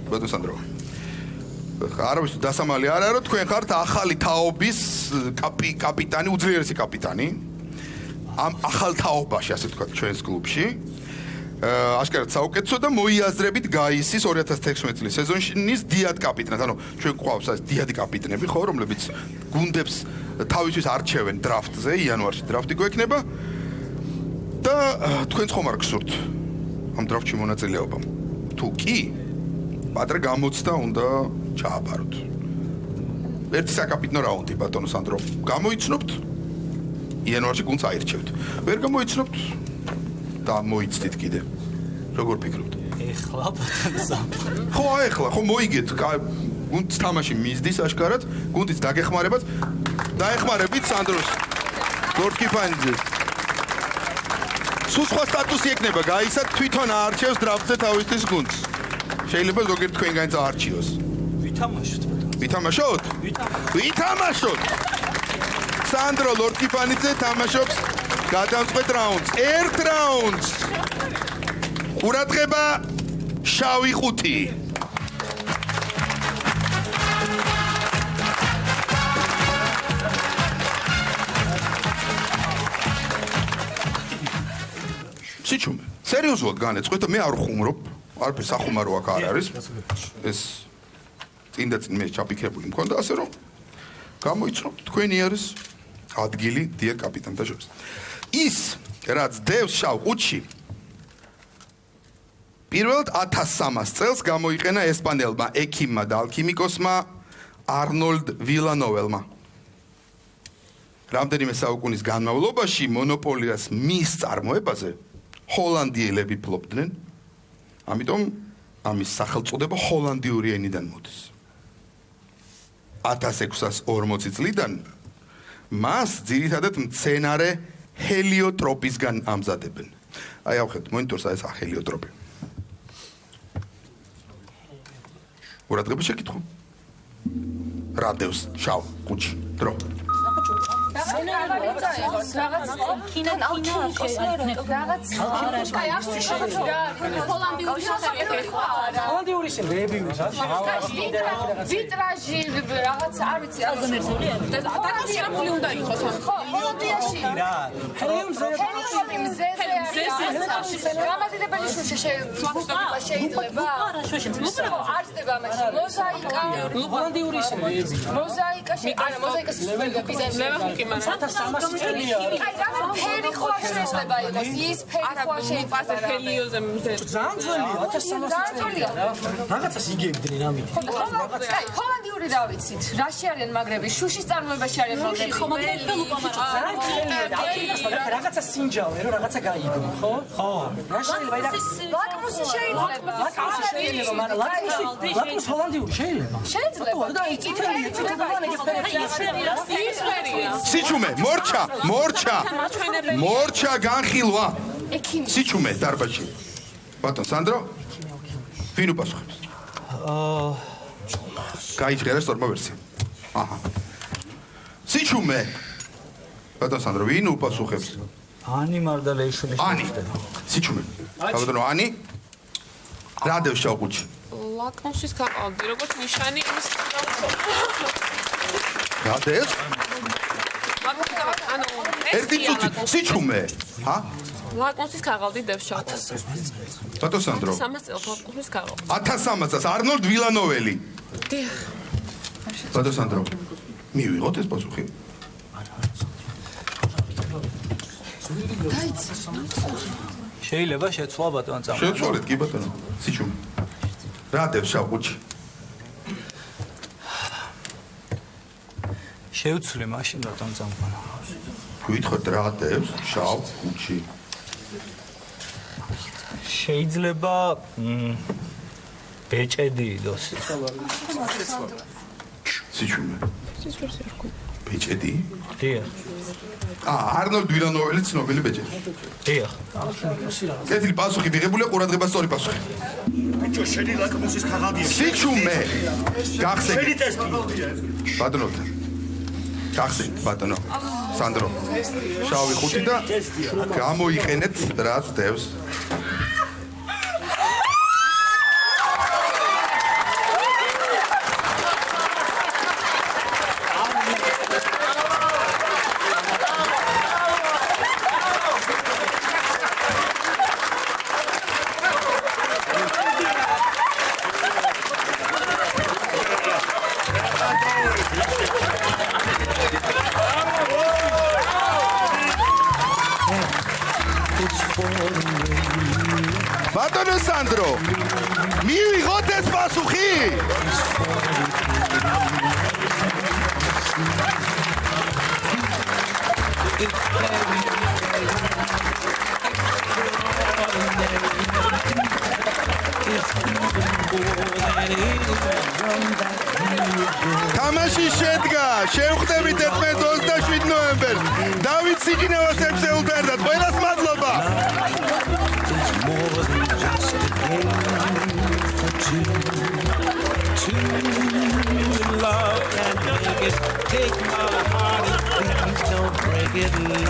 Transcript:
ბატონო სანდრო. არავის დასამალი არ არის, თქვენ ხართ ახალი თაობის კაპიტანი, უძლიერესი კაპიტანი. ამ ახალ თაობაში, ასე ვთქვათ, ჩვენს კლუბში. აშკარად საუკეთესო და მოიაზრებით გაისის 2016 წლის სეზონის დიად კაპიტნად. ანუ ჩვენ გვყავს ეს დიადი კაპიტნები, ხო, რომლებიც გუნდებს თავისთვის არჩევენ დრაფტზე, იანვარში დრაფტი გვექნება და თქვენც ხომ არ გსურთ ამ დრაფტში მონაწილეობა. თუ კი, პატრე გამოცდა უნდა ჩააბაროთ. ერთი საკაპიტნო რაუნდი, ბატონო სანდრო. გამოიცნობთ? იანვარში გუნდს აირჩევთ. ვერ გამოიცნობთ? და მოიცდით კიდე. როგორ ფიქრობთ? ეხლა ბატონო სანდრო. ხო, ეხლა, ხო მოიგეთ. გუნდს თამაში მისდის აშკარად, გუნდის დაგეხმარებათ. დაეხმარებით სანდროს. გორკიფანიძე. სულ სხვა სტატუსი ექნება, გაისა თვითონ აარჩევს დრაფტზე თავისთვის გუნდს. შეიძლება ზოგიერთ თქვენგანიც აარჩიოს. ვითამაშოთ ბატონო. ვითამაშოთ? ვითამაშოთ. სანდრო ლორკიფანიძე თამაშობს გადამწყვეტ რაუნდს. ერთ რაუნდს. ყურადღება შავი ხუთი. სიჩუმე, სერიოზულად განეწყვეტ და მე არ ხუმრობ. არაფერ სახუმარო აქ არ არის. ეს წინ და წინ მე ჩაფიქრებული მქონდა ასე რომ გამოიცნობთ თქვენი არის ადგილი დიერ კაპიტანთა შორის. ის რაც დევს შავ ყუთში პირველად 1300 წელს გამოიყენა ესპანელმა ექიმმა და ალქიმიკოსმა არნოლდ ვილანოველმა. რამდენიმე საუკუნის განმავლობაში მონოპოლიას მის წარმოებაზე ჰოლანდიელები ფლობდნენ. ამიტომ ამის სახელწოდება ჰოლანდიური ენიდან მოდის. 1640 წლიდან მას ძირითადად მცენარე ჰელიოტროპისგან ამზადებენ. აი ავხედეთ მონიტორს ეს ჰელიოტროპი. ყურადღება შეკითხო. რა დევს შავ ყუთში დრო. ჰოლანდიური შევები ვიტრაჟი რაღაც არ ვიცი დაკავშირებული უნდა იყოს ხო ჰოლანდიაში გამადიდებელი შუშა შეიძლება უბრალოდ არ ხდება მაშინ მოზაიკა ჰოლანდიური შევები მოზაიკაში არა მოზაიკაში კი მაგრამ 1300 წელია აი რა ფერი ხო შეიძლება იყოს ის ფერი ხო შეიძლება ჰელიოზე ძალიან ძველია 1300 წელია რაღაცას იგებდნენ ამით აი ჰოლანდიური დავიცით რაში არიან მაგრები შუშის წარმოებაში არიან მაგრები ხო მაგრები რაღაცა სინჯავე რომ რაღაცა გაიგო ხო ხო რა შეიძლება ლაკმუსი შეიძლება მაგრამ ლაკმუსი ჰოლანდიური შეიძლება და იწითელია სიჩუმე, მორჩა განხილვა. სიჩუმე დარბაზში. ბატონ სანდრო, ვინ უპასუხებს? გაიჭერა სწორმა ვერსია. აჰა. სიჩუმე. ბატონ სანდრო, ვინ უპასუხებს? ანი მარდალეიშვილი. ანი. სიჩუმე. ბატონო ანი. რა დევს შავ ყუთში? ლაკმუსის გაყავდი, როგორც ნიშანი იმის რა დევს? ერთი წუთი სიჩუმე. ჰა? ლაკმუსის გაყავდი დევს შავ. ბატონ სანდრო. 300 წელს ლაკმუსის გაყავდი. 1300-ს არნოლდ ვილანოველი. დიახ. ბატონ სანდრო. მივიღოთ ეს პასუხი. შეიძლება შეცვლა ბატონ წამო. შეცვალეთ კი ბატონო. სიჩუმე. რა დევს შავ ყუთში? შევცვლი მაშინ ბატონ წამო. გითხოთ რა დევს შავ ყუთში? შეიძლება ბეჭედი იყოს. სიჩუმე. ბეჭედი? დიახ. არნოლდ ვილანოველი ცნობილი ბეჭედი. დიახ. კეთილი პასუხი მიღებულია, ყურადღება სწორი პასუხი. ბიჭო, შენი ლაკმუსის ქაღალდია. სიჩუმე. გახსენე. შენი ტესტი. ბატონო. გახსენე, ბატონო. სანდრო. შავი ხუთი და გამოიყენეთ რაც დევს. ბატონო სანდრო მივიღოთ ეს პასუხი თამაში შედგა შევხვდებით 27 ნოემბერს დავით სიკინევას ემსეულთა ერთად ყველას მადლობა Love and make it take my heart and please don't break it.